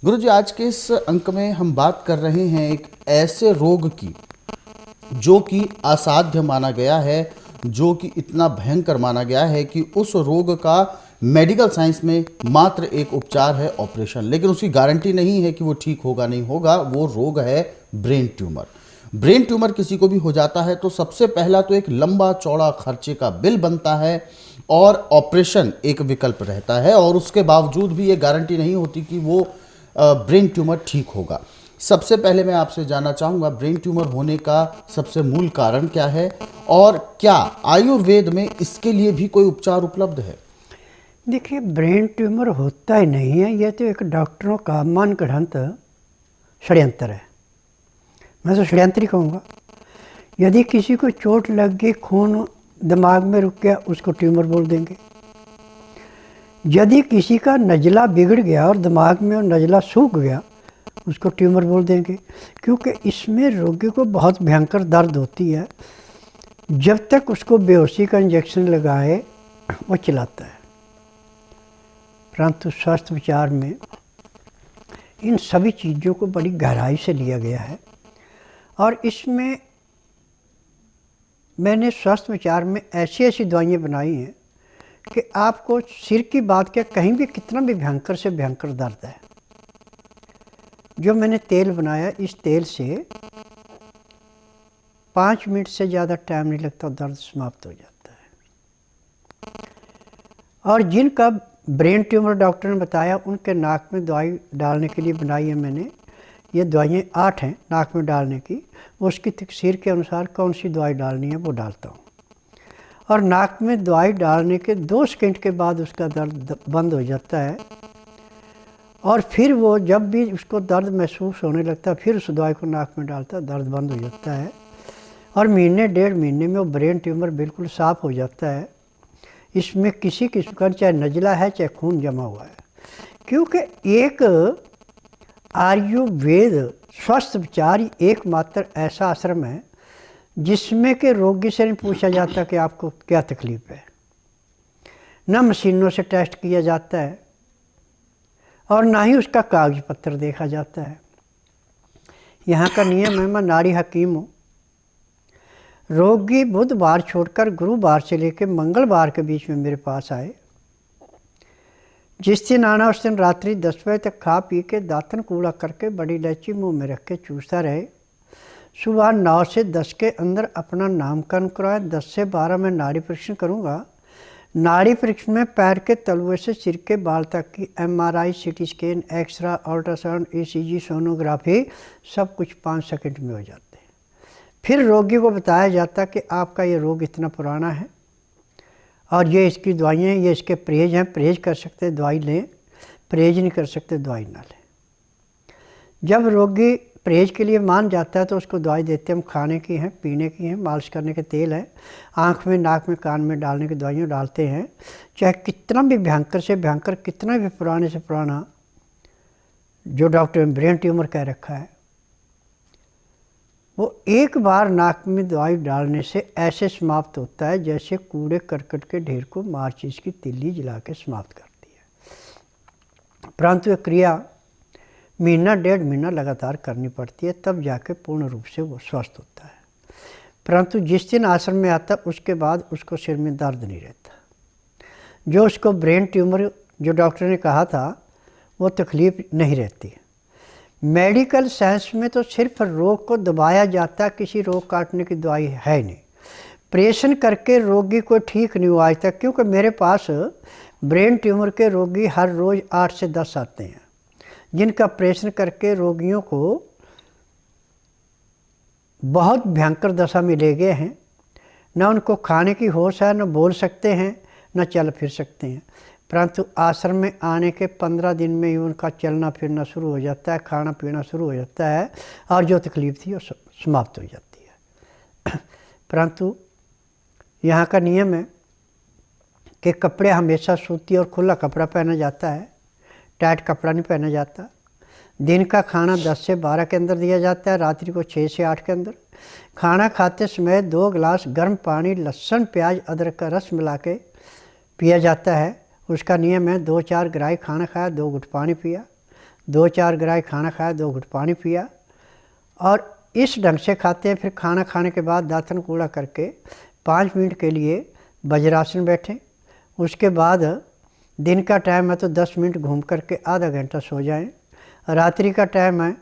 गुरुजी, आज के इस अंक में हम बात कर रहे हैं एक ऐसे रोग की जो कि असाध्य माना गया है, जो कि इतना भयंकर माना गया है कि उस रोग का मेडिकल साइंस में मात्र एक उपचार है, ऑपरेशन। लेकिन उसकी गारंटी नहीं है कि वो ठीक होगा नहीं होगा। वो रोग है ब्रेन ट्यूमर। ब्रेन ट्यूमर किसी को भी हो जाता है तो सबसे पहला तो एक लंबा चौड़ा खर्चे का बिल बनता है और ऑपरेशन एक विकल्प रहता है, और उसके बावजूद भी ये गारंटी नहीं होती कि वो ब्रेन ट्यूमर ठीक होगा। सबसे पहले मैं आपसे जानना चाहूँगा, ब्रेन ट्यूमर होने का सबसे मूल कारण क्या है, और क्या आयुर्वेद में इसके लिए भी कोई उपचार उपलब्ध है? देखिए, ब्रेन ट्यूमर होता ही नहीं है। यह तो एक डॉक्टरों का मन गढ़ंत षड्यंत्र है। मैं तो षड्यंत्र ही कहूँगा। यदि किसी को चोट लग गई, खून दिमाग में रुक गया, उसको ट्यूमर बोल देंगे। यदि किसी का नज़ला बिगड़ गया और दिमाग में और नज़ला सूख गया, उसको ट्यूमर बोल देंगे। क्योंकि इसमें रोगी को बहुत भयंकर दर्द होती है। जब तक उसको बेहोशी का इंजेक्शन लगाए वो चिल्लाता है। परंतु स्वास्थ्य विचार में इन सभी चीज़ों को बड़ी गहराई से लिया गया है, और इसमें मैंने स्वास्थ्य विचार में ऐसी ऐसी दवाइयाँ बनाई हैं कि आपको सिर की बात क्या, कहीं भी कितना भी भयंकर से भयंकर दर्द है, जो मैंने तेल बनाया, इस तेल से 5 मिनट से ज़्यादा टाइम नहीं लगता, दर्द समाप्त हो जाता है। और जिनका ब्रेन ट्यूमर डॉक्टर ने बताया, उनके नाक में दवाई डालने के लिए बनाई है मैंने। ये दवाइयाँ 8 हैं नाक में डालने की। उसकी तकसीर के अनुसार कौन सी दवाई डालनी है वो डालता हूँ। और नाक में दवाई डालने के 2 सेकंड के बाद उसका दर्द बंद हो जाता है। और फिर वो जब भी उसको दर्द महसूस होने लगता है, फिर उस दवाई को नाक में डालता है, दर्द बंद हो जाता है। और महीने 1.5 महीने में वो ब्रेन ट्यूमर बिल्कुल साफ़ हो जाता है। इसमें किसी किस्म का चाहे नज़ला है चाहे खून जमा हुआ है। क्योंकि एक आयुर्वेद स्वास्थ्य विचार ही एकमात्र ऐसा आश्रम है जिसमें कि रोगी से नहीं पूछा जाता कि आपको क्या तकलीफ़ है, न मशीनों से टेस्ट किया जाता है, और ना ही उसका कागज पत्र देखा जाता है। यहाँ का नियम है, मैं नारी हकीम हूँ। रोगी बुधवार छोड़कर गुरुवार से लेकर मंगलवार के बीच में मेरे पास आए। जिस दिन आना उस दिन रात्रि 10 बजे तक खा पी के दातन कूड़ा करके बड़ी इलायची मुंह में रख के चूसता रहे। सुबह 9 से 10 के अंदर अपना नामकरण कराए। 10 से 12 में नाड़ी परीक्षण करूँगा। नाड़ी परीक्षण में पैर के तलवे से सिर के बाल तक की MRI, CT scan, x ray, ultrasound, ECG, sonography सब कुछ 5 सेकंड में हो जाता है। फिर रोगी को बताया जाता कि आपका ये रोग इतना पुराना है और ये इसकी दवाइयाँ हैं, ये इसके परहेज हैं, परहेज कर सकते दवाई लें, परहेज नहीं कर सकते दवाई ना लें। जब रोगी परहेज के लिए मान जाता है तो उसको दवाई देते हम, खाने की हैं, पीने की हैं, मालिश करने के तेल है, आँख में, नाक में, कान में डालने की दवाइयाँ डालते हैं। चाहे कितना भी भयंकर से भयंकर, कितना भी पुराने से पुराना जो डॉक्टर ने ब्रेन ट्यूमर कह रखा है, वो एक बार नाक में दवाई डालने से ऐसे समाप्त होता है जैसे कूड़े करकट के ढेर को माचिस की तिल्ली जला के समाप्त करती है। परंतु ये क्रिया 1.5 महीना लगातार करनी पड़ती है, तब जाके पूर्ण रूप से वो स्वस्थ होता है। परंतु जिस दिन आश्रम में आता उसके बाद उसको सिर में दर्द नहीं रहता। जो उसको ब्रेन ट्यूमर जो डॉक्टर ने कहा था वो तकलीफ़ नहीं रहती। मेडिकल साइंस में तो सिर्फ रोग को दबाया जाता है, किसी रोग काटने की दवाई है नहीं। ऑपरेशन करके रोगी को ठीक नहीं हुआ आज तक, क्योंकि मेरे पास ब्रेन ट्यूमर के रोगी हर रोज़ 8 से 10 आते हैं, जिनका ऑपरेशन करके रोगियों को बहुत भयंकर दशा में ले गए हैं। न उनको खाने की होश है, न बोल सकते हैं, न चल फिर सकते हैं। परंतु आश्रम में आने के 15 दिन में ही उनका चलना फिरना शुरू हो जाता है, खाना पीना शुरू हो जाता है, और जो तकलीफ़ थी वो समाप्त हो जाती है। परंतु यहाँ का नियम है कि कपड़े हमेशा सूती और खुला कपड़ा पहना जाता है, टाइट कपड़ा नहीं पहना जाता। दिन का खाना 10 से 12 के अंदर दिया जाता है, रात्रि को 6 से 8 के अंदर। खाना खाते समय 2 गिलास गर्म पानी, लहसुन, प्याज, अदरक का रस मिला के पिया जाता है। उसका नियम है 2-4 ग्राही खाना खाया, 2 घुट पानी पिया, 2-4 ग्राही खाना खाया, 2 घुट पानी पिया और इस ढंग से खाते हैं। फिर खाना खाने के बाद दातन कूड़ा करके 5 मिनट के लिए वज्रासन बैठें। उसके बाद दिन का टाइम है तो 10 मिनट घूम करके आधा घंटा सो जाएं। रात्रि का टाइम है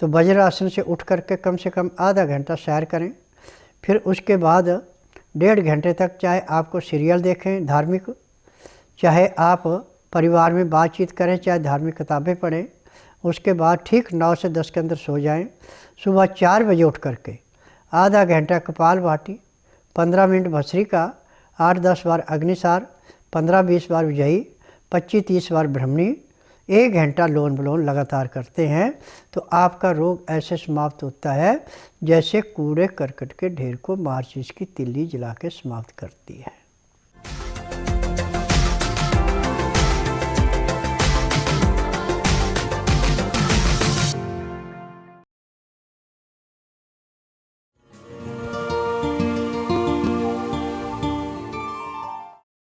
तो वज्रासन से उठ करके कम से कम आधा घंटा सैर करें। फिर उसके बाद 1.5 घंटे तक चाहे आपको सीरियल देखें धार्मिक, चाहे आप परिवार में बातचीत करें, चाहे धार्मिक किताबें पढ़ें। उसके बाद ठीक 9 से 10 के अंदर सो जाएं। सुबह 4 बजे उठ करके आधा घंटा कपालभाति, 15 मिनट भस्त्रिका, 8-10 बार अग्निसार, 15-20 बार विजयी, 25-30 बार ब्रह्मणी, 1 घंटा लोन विलोम लगातार करते हैं तो आपका रोग ऐसे समाप्त होता है जैसे कूड़े करकट के ढेर को माचिस की तिल्ली जला के समाप्त करती है।